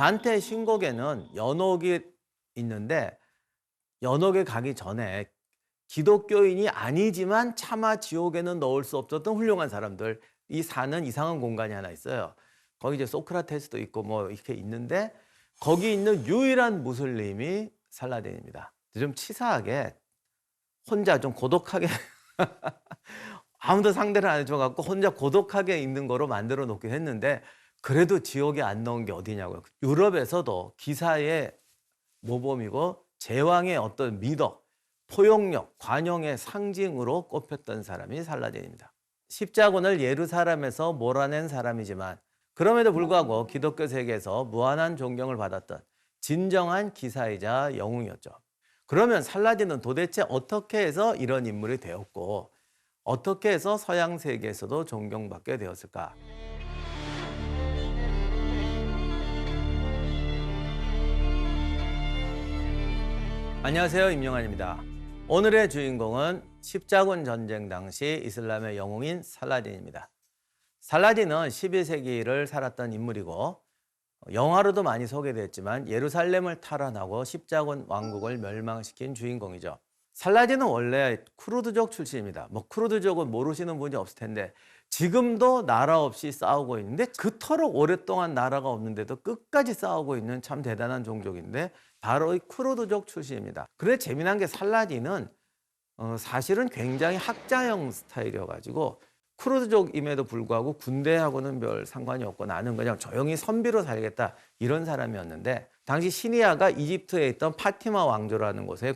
단테 신곡에는 연옥이 있는데 연옥에 가기 전에 기독교인이 아니지만 차마 지옥에는 넣을 수 없었던 훌륭한 사람들이 사는 이상한 공간이 하나 있어요. 거기 이제 소크라테스도 있고 뭐 이렇게 있는데 거기 있는 유일한 무슬림이 살라딘입니다. 좀 치사하게 혼자 좀 고독하게 아무도 상대를 안 해줘갖고 혼자 고독하게 있는 거로 만들어 놓긴 했는데 그래도 지옥에 안 넣은 게 어디냐고요. 유럽에서도 기사의 모범이고 제왕의 어떤 미덕, 포용력, 관용의 상징으로 꼽혔던 사람이 살라딘입니다. 십자군을 예루살렘에서 몰아낸 사람이지만 그럼에도 불구하고 기독교 세계에서 무한한 존경을 받았던 진정한 기사이자 영웅이었죠. 그러면 살라딘은 도대체 어떻게 해서 이런 인물이 되었고 어떻게 해서 서양 세계에서도 존경받게 되었을까? 안녕하세요, 임영환입니다. 오늘의 주인공은 십자군 전쟁 당시 이슬람의 영웅인 살라딘입니다. 살라딘은 11세기를 살았던 인물이고 영화로도 많이 소개됐지만 예루살렘을 탈환하고 십자군 왕국을 멸망시킨 주인공이죠. 살라딘은 원래 쿠르드족 출신입니다. 뭐 쿠르드족은 모르시는 분이 없을 텐데 지금도 나라 없이 싸우고 있는데 그토록 오랫동안 나라가 없는데도 끝까지 싸우고 있는 참 대단한 종족인데 바로 이 쿠르드족 출신입니다. 그런데 재미난 게 살라딘은 사실은 굉장히 학자형 스타일이어가지고 쿠르드족임에도 불구하고 군대하고는 별 상관이 없고 나는 그냥 조용히 선비로 살겠다 이런 사람이었는데 당시 시리아가 이집트에 있던 파티마 왕조라는 곳에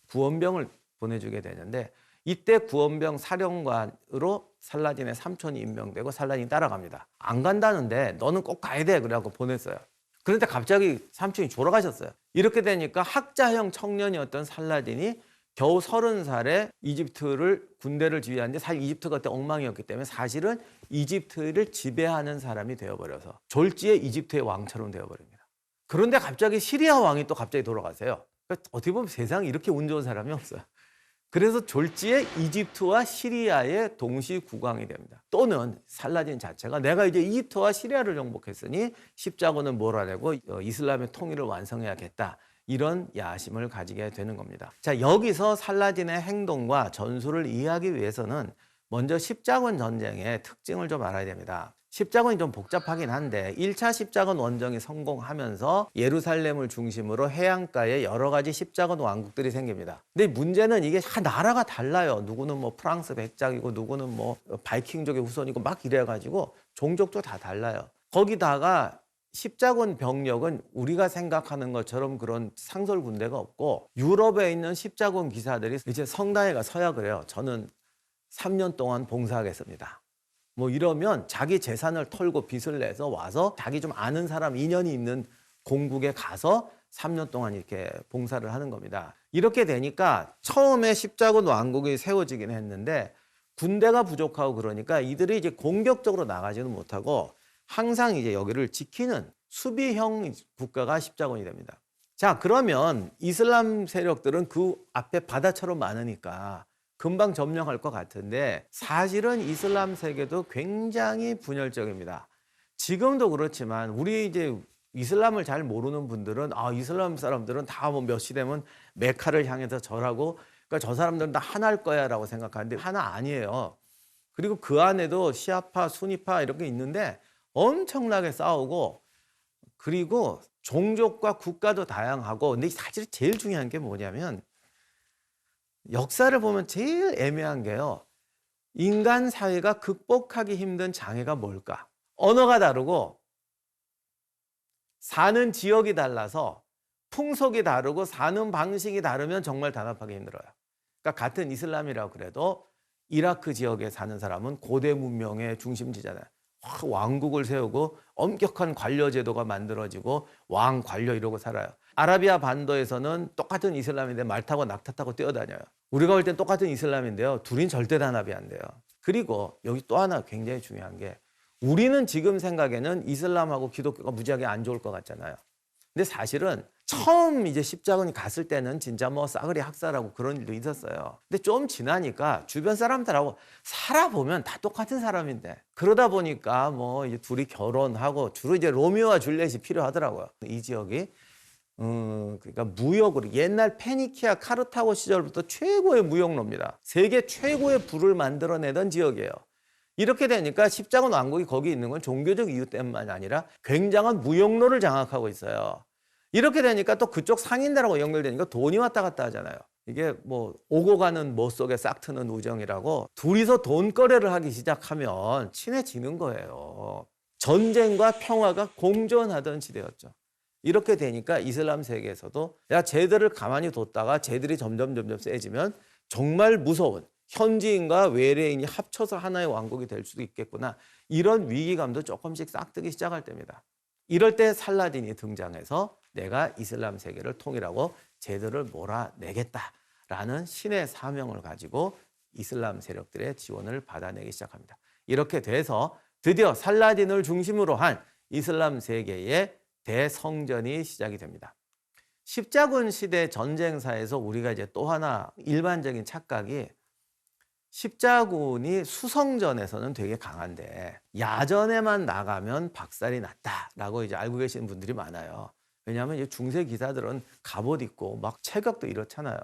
구원병을 보내주게 되는데 이때 구원병 사령관으로 살라딘의 삼촌이 임명되고 살라딘이 따라갑니다. 안 간다는데 너는 꼭 가야 돼 그래갖고 보냈어요. 그런데 갑자기 삼촌이 돌아가셨어요. 이렇게 되니까 학자형 청년이었던 살라딘이 겨우 30살에 이집트를 군대를 지휘하는데 사실 이집트가 그때 엉망이었기 때문에 사실은 이집트를 지배하는 사람이 되어버려서 졸지에 이집트의 왕처럼 되어버립니다. 그런데 갑자기 시리아 왕이 또 갑자기 돌아가세요. 그러니까 어떻게 보면 세상에 이렇게 운 좋은 사람이 없어요. 그래서 졸지에 이집트와 시리아의 동시 국왕이 됩니다. 또는 살라딘 자체가 내가 이제 이집트와 시리아를 정복했으니 십자군을 몰아내고 이슬람의 통일을 완성해야겠다. 이런 야심을 가지게 되는 겁니다. 자, 여기서 살라딘의 행동과 전술을 이해하기 위해서는 먼저 십자군 전쟁의 특징을 좀 알아야 됩니다. 십자군이 좀 복잡하긴 한데 1차 십자군 원정이 성공하면서 예루살렘을 중심으로 해안가에 여러 가지 십자군 왕국들이 생깁니다. 근데 문제는 이게 나라가 달라요. 누구는 뭐 프랑스 백작이고 누구는 뭐 바이킹족의 후손이고 막 이래가지고 종족도 다 달라요. 거기다가 십자군 병력은 우리가 생각하는 것처럼 그런 상설 군대가 없고 유럽에 있는 십자군 기사들이 이제 성당에 가 서야 그래요. 저는 3년 동안 봉사하겠습니다. 뭐 이러면 자기 재산을 털고 빚을 내서 와서 자기 좀 아는 사람 인연이 있는 공국에 가서 3년 동안 이렇게 봉사를 하는 겁니다. 이렇게 되니까 처음에 십자군 왕국이 세워지긴 했는데 군대가 부족하고 그러니까 이들이 이제 공격적으로 나가지는 못하고 항상 이제 여기를 지키는 수비형 국가가 십자군이 됩니다. 자, 그러면 이슬람 세력들은 그 앞에 바다처럼 많으니까 금방 점령할 것 같은데 사실은 이슬람 세계도 굉장히 분열적입니다. 지금도 그렇지만 우리 이제 이슬람을 잘 모르는 분들은 이슬람 사람들은 다 뭐 몇 시 되면 메카를 향해서 절하고 그러니까 저 사람들은 다 하나일 거야라고 생각하는데 하나 아니에요. 그리고 그 안에도 시아파, 수니파 이렇게 있는데 엄청나게 싸우고 그리고 종족과 국가도 다양하고 근데 사실 제일 중요한 게 뭐냐면 역사를 보면 제일 애매한 게요. 인간 사회가 극복하기 힘든 장애가 뭘까? 언어가 다르고 사는 지역이 달라서 풍속이 다르고 사는 방식이 다르면 정말 단합하기 힘들어요. 그러니까 같은 이슬람이라고 그래도 이라크 지역에 사는 사람은 고대 문명의 중심지잖아요. 왕국을 세우고 엄격한 관료 제도가 만들어지고 왕 관료 이러고 살아요. 아라비아 반도에서는 똑같은 이슬람인데 말 타고 낙타 타고 뛰어다녀요. 우리가 볼 땐 똑같은 이슬람인데요. 둘인 절대 단합이 안 돼요. 그리고 여기 또 하나 굉장히 중요한 게 우리는 지금 생각에는 이슬람하고 기독교가 무지하게 안 좋을 것 같잖아요. 근데 사실은 처음 이제 십자군이 갔을 때는 진짜 뭐 싸그리 학살하고 그런 일도 있었어요. 근데 좀 지나니까 주변 사람들하고 살아보면 다 똑같은 사람인데, 그러다 보니까 뭐 이제 둘이 결혼하고 주로 이제 로미오와 줄리엣이 필요하더라고요. 이 지역이 그러니까 무역으로 옛날 페니키아 카르타고 시절부터 최고의 무역로입니다. 세계 최고의 부를 만들어내던 지역이에요. 이렇게 되니까 십자군 왕국이 거기 있는 건 종교적 이유 때문만이 아니라 굉장한 무역로를 장악하고 있어요. 이렇게 되니까 또 그쪽 상인들하고 연결되니까 돈이 왔다 갔다 하잖아요. 이게 뭐 오고 가는 못 속에 싹 트는 우정이라고, 둘이서 돈거래를 하기 시작하면 친해지는 거예요. 전쟁과 평화가 공존하던 시대였죠. 이렇게 되니까 이슬람 세계에서도 야, 쟤들을 가만히 뒀다가 쟤들이 점점 세지면 정말 무서운 현지인과 외래인이 합쳐서 하나의 왕국이 될 수도 있겠구나, 이런 위기감도 조금씩 싹트기 시작할 때입니다. 이럴 때 살라딘이 등장해서 내가 이슬람 세계를 통일하고 쟤들을 몰아내겠다라는 신의 사명을 가지고 이슬람 세력들의 지원을 받아내기 시작합니다. 이렇게 돼서 드디어 살라딘을 중심으로 한 이슬람 세계의 대성전이 시작이 됩니다. 십자군 시대 전쟁사에서 우리가 이제 또 하나 일반적인 착각이, 십자군이 수성전에서는 되게 강한데 야전에만 나가면 박살이 났다라고 이제 알고 계시는 분들이 많아요. 왜냐하면 이제 중세 기사들은 갑옷 입고 막 체격도 이렇잖아요.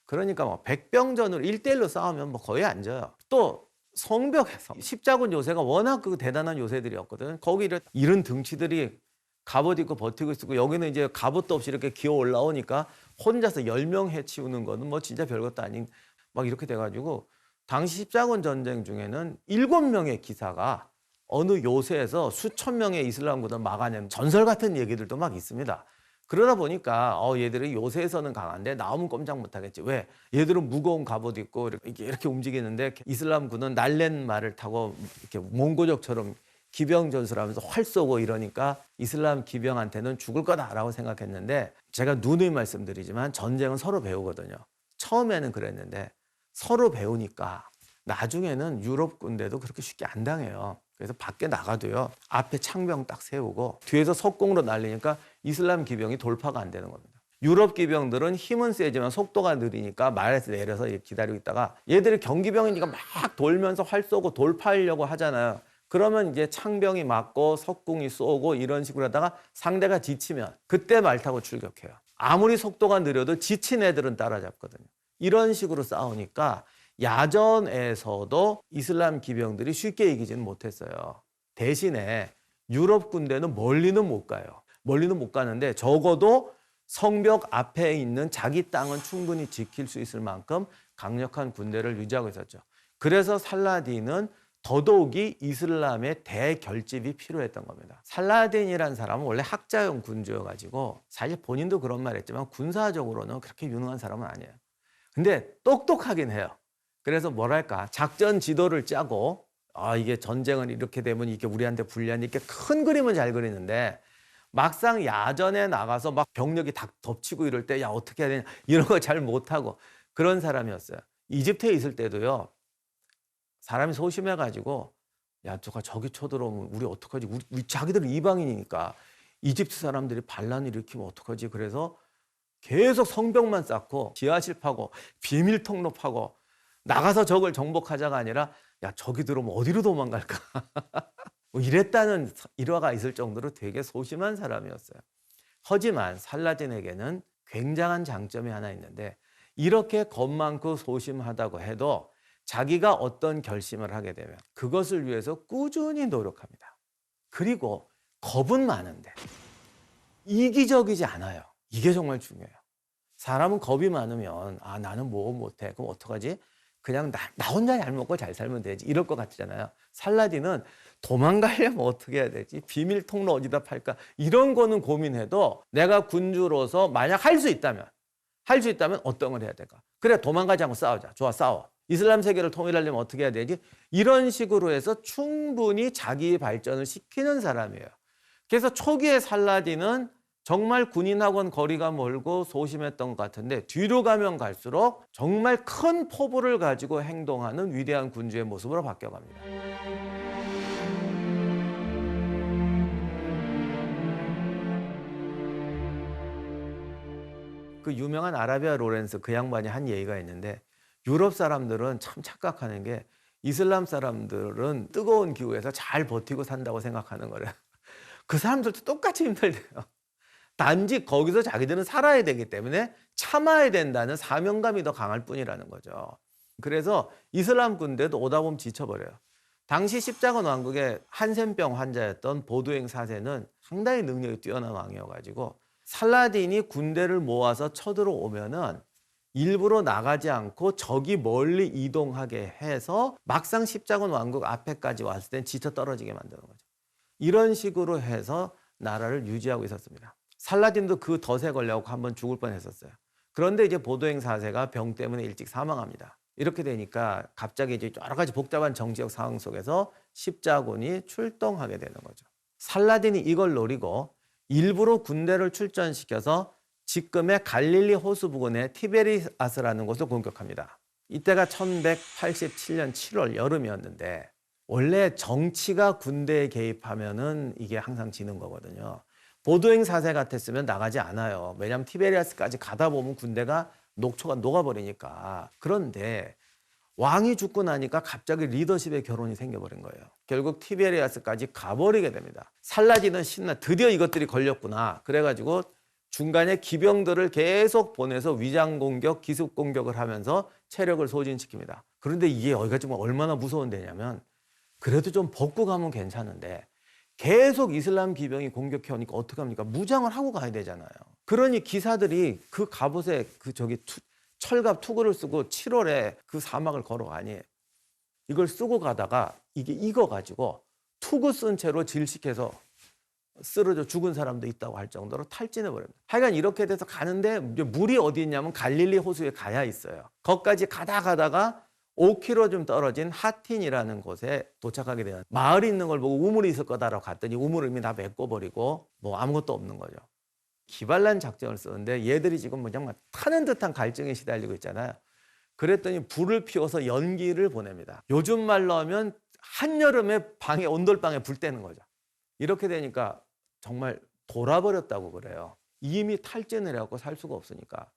그러니까 뭐 백병전으로 1대1로 싸우면 뭐 거의 안 져요. 또 성벽에서 십자군 요새가 워낙 그 대단한 요새들이었거든. 거기 이런 등치들이 갑옷 입고 버티고 있고, 여기는 이제 갑옷도 없이 이렇게 기어 올라오니까 혼자서 10명 해치우는 거는 뭐 진짜 별것도 아닌 막 이렇게 돼가지고, 당시 십자군 전쟁 중에는 7명의 기사가 어느 요새에서 수천 명의 이슬람 군을 막아낸 전설 같은 얘기들도 막 있습니다. 그러다 보니까 얘들이 요새에서는 강한데 나오면 꼼짝 못하겠지. 왜? 얘들은 무거운 갑옷 입고 이렇게 움직이는데 이슬람 군은 날랜 말을 타고 이렇게 몽고족처럼 기병 전술하면서 활 쏘고 이러니까 이슬람 기병한테는 죽을 거다라고 생각했는데, 제가 누누이 말씀드리지만 전쟁은 서로 배우거든요. 처음에는 그랬는데 서로 배우니까 나중에는 유럽 군대도 그렇게 쉽게 안 당해요. 그래서 밖에 나가도요, 앞에 창병 딱 세우고 뒤에서 석공으로 날리니까 이슬람 기병이 돌파가 안 되는 겁니다. 유럽 기병들은 힘은 세지만 속도가 느리니까 말에서 내려서 기다리고 있다가 얘들이 경기병이니까 막 돌면서 활 쏘고 돌파하려고 하잖아요. 그러면 이제 창병이 맞고 석궁이 쏘고 이런 식으로 하다가 상대가 지치면 그때 말 타고 출격해요. 아무리 속도가 느려도 지친 애들은 따라잡거든요. 이런 식으로 싸우니까 야전에서도 이슬람 기병들이 쉽게 이기지는 못했어요. 대신에 유럽 군대는 멀리는 못 가요. 멀리는 못 가는데 적어도 성벽 앞에 있는 자기 땅은 충분히 지킬 수 있을 만큼 강력한 군대를 유지하고 있었죠. 그래서 살라딘은 더더욱이 이슬람의 대결집이 필요했던 겁니다. 살라딘이라는 사람은 원래 학자용 군주여가지고 사실 본인도 그런 말 했지만 군사적으로는 그렇게 유능한 사람은 아니에요. 근데 똑똑하긴 해요. 그래서 뭐랄까, 작전 지도를 짜고 이게 전쟁은 이렇게 되면 이게 우리한테 불리한, 이렇게 큰 그림은 잘 그리는데 막상 야전에 나가서 막 병력이 다 덮치고 이럴 때 야 어떻게 해야 되냐 이런 거 잘 못하고 그런 사람이었어요. 이집트에 있을 때도요, 사람이 소심해가지고 야 저기 쳐들어오면 우리 어떡하지, 우리 자기들은 이방인이니까 이집트 사람들이 반란을 일으키면 어떡하지. 그래서 계속 성벽만 쌓고 지하실 파고 비밀 통로 파고 나가서 적을 정복하자가 아니라 야 저기 들어오면 어디로 도망갈까 뭐 이랬다는 일화가 있을 정도로 되게 소심한 사람이었어요. 하지만 살라딘에게는 굉장한 장점이 하나 있는데, 이렇게 겁 많고 소심하다고 해도 자기가 어떤 결심을 하게 되면 그것을 위해서 꾸준히 노력합니다. 그리고 겁은 많은데 이기적이지 않아요. 이게 정말 중요해요. 사람은 겁이 많으면 나는 뭐 못해, 그럼 어떡하지? 그냥 나 혼자 잘 먹고 잘 살면 되지, 이럴 것 같잖아요. 살라딘은 도망가려면 어떻게 해야 되지? 비밀 통로 어디다 팔까? 이런 거는 고민해도 내가 군주로서 만약 할 수 있다면 어떤 걸 해야 될까? 그래, 도망가지 않고 싸우자. 좋아, 싸워. 이슬람 세계를 통일하려면 어떻게 해야 되지? 이런 식으로 해서 충분히 자기 발전을 시키는 사람이에요. 그래서 초기에 살라딘은 정말 군인하고는 거리가 멀고 소심했던 것 같은데 뒤로 가면 갈수록 정말 큰 포부를 가지고 행동하는 위대한 군주의 모습으로 바뀌어갑니다. 그 유명한 아라비아 로렌스 그 양반이 한 얘기가 있는데 유럽 사람들은 참 착각하는 게 이슬람 사람들은 뜨거운 기후에서 잘 버티고 산다고 생각하는 거래요. 그 사람들도 똑같이 힘들대요. 단지 거기서 자기들은 살아야 되기 때문에 참아야 된다는 사명감이 더 강할 뿐이라는 거죠. 그래서 이슬람 군대도 오다 보면 지쳐버려요. 당시 십자군 왕국의 한센병 환자였던 보두행 4세는 상당히 능력이 뛰어난 왕이어가지고 살라딘이 군대를 모아서 쳐들어오면은 일부러 나가지 않고 적이 멀리 이동하게 해서 막상 십자군 왕국 앞에까지 왔을 땐 지쳐 떨어지게 만드는 거죠. 이런 식으로 해서 나라를 유지하고 있었습니다. 살라딘도 그 덫에 걸려고 한번 죽을 뻔했었어요. 그런데 이제 보도행 4세가 병 때문에 일찍 사망합니다. 이렇게 되니까 갑자기 이제 여러 가지 복잡한 정치적 상황 속에서 십자군이 출동하게 되는 거죠. 살라딘이 이걸 노리고 일부러 군대를 출전시켜서 지금의 갈릴리 호수 부근의 티베리아스라는 곳을 공격합니다. 이때가 1187년 7월 여름이었는데 원래 정치가 군대에 개입하면은 이게 항상 지는 거거든요. 보도행 4세 같았으면 나가지 않아요. 왜냐하면 티베리아스까지 가다 보면 군대가 녹초가 녹아버리니까. 그런데 왕이 죽고 나니까 갑자기 리더십의 결혼이 생겨버린 거예요. 결국 티베리아스까지 가버리게 됩니다. 살라딘은 신나 드디어 이것들이 걸렸구나. 그래가지고 중간에 기병들을 계속 보내서 위장 공격, 기습 공격을 하면서 체력을 소진시킵니다. 그런데 이게 여기가 지금 얼마나 무서운 데냐면 그래도 좀 벗고 가면 괜찮은데 계속 이슬람 기병이 공격해 오니까 어떡합니까? 무장을 하고 가야 되잖아요. 그러니 기사들이 그 갑옷에 철갑 투구를 쓰고 7월에 그 사막을 걸어가니 이걸 쓰고 가다가 이게 익어가지고 투구 쓴 채로 질식해서 쓰러져 죽은 사람도 있다고 할 정도로 탈진해버립니다. 하여간 이렇게 돼서 가는데 물이 어디 있냐면 갈릴리 호수에 가야 있어요. 거기까지 가다가 5km 좀 떨어진 하틴이라는 곳에 도착하게 돼요. 마을이 있는 걸 보고 우물이 있을 거다라고 갔더니 우물을 이미 다 메꿔버리고 뭐 아무것도 없는 거죠. 기발난 작전을 쓰는데 얘들이 지금 뭐 정말 타는 듯한 갈증에 시달리고 있잖아요. 그랬더니 불을 피워서 연기를 보냅니다. 요즘 말로 하면 한여름에 방에 온돌방에 불 떼는 거죠. 이렇게 되니까 정말 돌아버렸다고 그래요. 이미 탈진을 해갖고 살 수가 없으니까.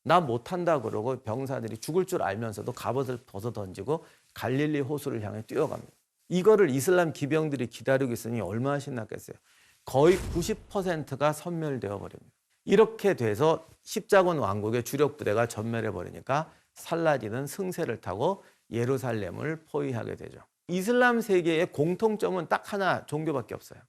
나 못한다 그러고 병사들이 죽을 줄 알면서도 갑옷을 벗어 던지고 갈릴리 호수를 향해 뛰어갑니다. 이거를 이슬람 기병들이 기다리고 있으니 얼마나 신났겠어요. 거의 90%가 섬멸되어 버립니다. 이렇게 돼서 십자군 왕국의 주력 부대가 전멸해 버리니까 살라딘은 승세를 타고 예루살렘을 포위하게 되죠. 이슬람 세계의 공통점은 딱 하나, 종교밖에 없어요.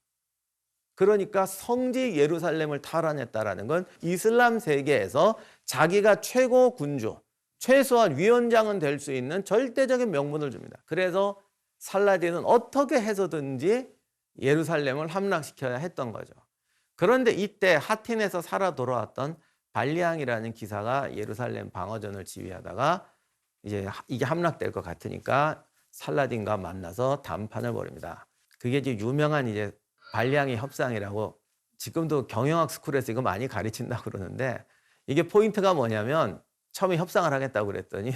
그러니까 성지 예루살렘을 탈환했다라는 건 이슬람 세계에서 자기가 최고 군주, 최소한 위원장은 될 수 있는 절대적인 명분을 줍니다. 그래서 살라딘은 어떻게 해서든지 예루살렘을 함락시켜야 했던 거죠. 그런데 이때 하틴에서 살아 돌아왔던 발리앙이라는 기사가 예루살렘 방어전을 지휘하다가 이제 이게 함락될 것 같으니까 살라딘과 만나서 담판을 벌입니다. 그게 이제 유명한 이제 발리앙의 협상이라고 지금도 경영학 스쿨에서 이거 많이 가르친다고 그러는데 이게 포인트가 뭐냐면 처음에 협상을 하겠다고 그랬더니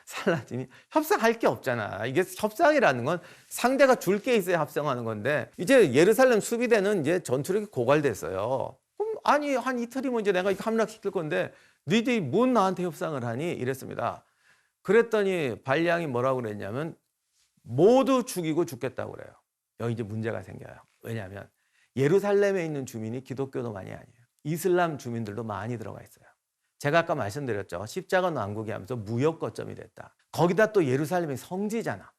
살라딘이 협상할 게 없잖아. 이게 협상이라는 건 상대가 줄 게 있어야 협상하는 건데 이제 예루살렘 수비대는 이제 전투력이 고갈됐어요. 그럼 아니 한 이틀이면 이제 내가 이거 함락시킬 건데 너희들이 뭔 나한테 협상을 하니? 이랬습니다. 그랬더니 발리앙이 뭐라고 그랬냐면 모두 죽이고 죽겠다고 그래요. 여기 이제 문제가 생겨요. 왜냐하면 예루살렘에 있는 주민이 기독교도만이 아니에요. 이슬람 주민들도 많이 들어가 있어요. 제가 아까 말씀드렸죠. 십자군 왕국이 하면서 무역 거점이 됐다. 거기다 또 예루살렘이 성지잖아.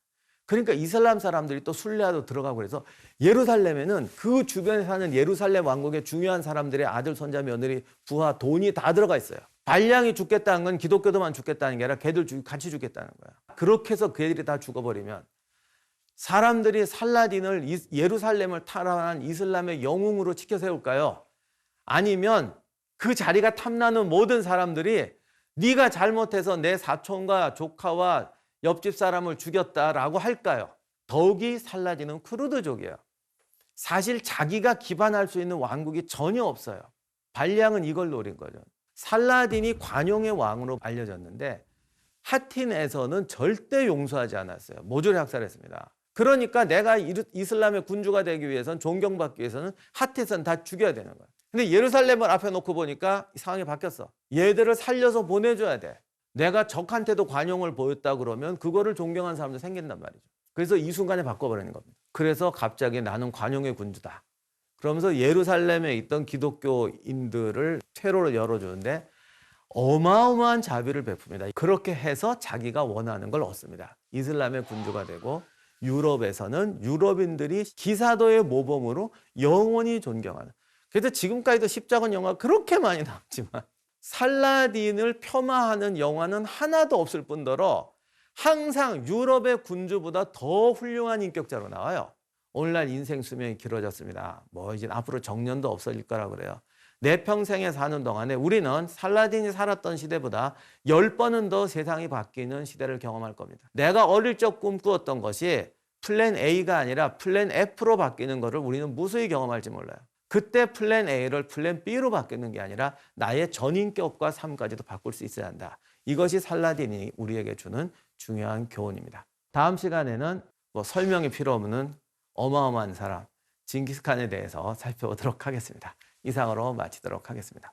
그러니까 이슬람 사람들이 또 순례하러 들어가고 그래서 예루살렘에는 그 주변에 사는 예루살렘 왕국의 중요한 사람들의 아들, 손자, 며느리, 부하, 돈이 다 들어가 있어요. 발량이 죽겠다는 건 기독교도만 죽겠다는 게 아니라 걔들 같이 죽겠다는 거야. 그렇게 해서 걔들이 다 죽어버리면 사람들이 살라딘을 예루살렘을 탈환한 이슬람의 영웅으로 치켜 세울까요? 아니면 그 자리가 탐나는 모든 사람들이 네가 잘못해서 내 사촌과 조카와 옆집 사람을 죽였다라고 할까요? 더욱이 살라딘은 쿠르드족이에요. 사실 자기가 기반할 수 있는 왕국이 전혀 없어요. 발량은 이걸 노린 거죠. 살라딘이 관용의 왕으로 알려졌는데 하틴에서는 절대 용서하지 않았어요. 모조리 학살했습니다. 그러니까 내가 이슬람의 군주가 되기 위해서는 존경받기 위해서는 하틴에서는 다 죽여야 되는 거예요. 근데 예루살렘을 앞에 놓고 보니까 상황이 바뀌었어. 얘들을 살려서 보내줘야 돼. 내가 적한테도 관용을 보였다 그러면 그거를 존경하는 사람도 생긴단 말이죠. 그래서 이 순간에 바꿔버리는 겁니다. 그래서 갑자기 나는 관용의 군주다. 그러면서 예루살렘에 있던 기독교인들을 퇴로를 열어주는데 어마어마한 자비를 베풉니다. 그렇게 해서 자기가 원하는 걸 얻습니다. 이슬람의 군주가 되고 유럽에서는 유럽인들이 기사도의 모범으로 영원히 존경하는. 그래서 지금까지도 십자군 영화가 그렇게 많이 나왔지만 살라딘을 폄하하는 영화는 하나도 없을 뿐더러 항상 유럽의 군주보다 더 훌륭한 인격자로 나와요. 오늘날 인생 수명이 길어졌습니다. 뭐 이제 앞으로 정년도 없어질 거라 그래요. 내 평생에 사는 동안에 우리는 살라딘이 살았던 시대보다 10번은 더 세상이 바뀌는 시대를 경험할 겁니다. 내가 어릴 적 꿈꾸었던 것이 플랜 A가 아니라 플랜 F로 바뀌는 것을 우리는 무수히 경험할지 몰라요. 그때 플랜 A를 플랜 B로 바뀌는 게 아니라 나의 전인격과 삶까지도 바꿀 수 있어야 한다. 이것이 살라딘이 우리에게 주는 중요한 교훈입니다. 다음 시간에는 뭐 설명이 필요 없는 어마어마한 사람 징기스칸에 대해서 살펴보도록 하겠습니다. 이상으로 마치도록 하겠습니다.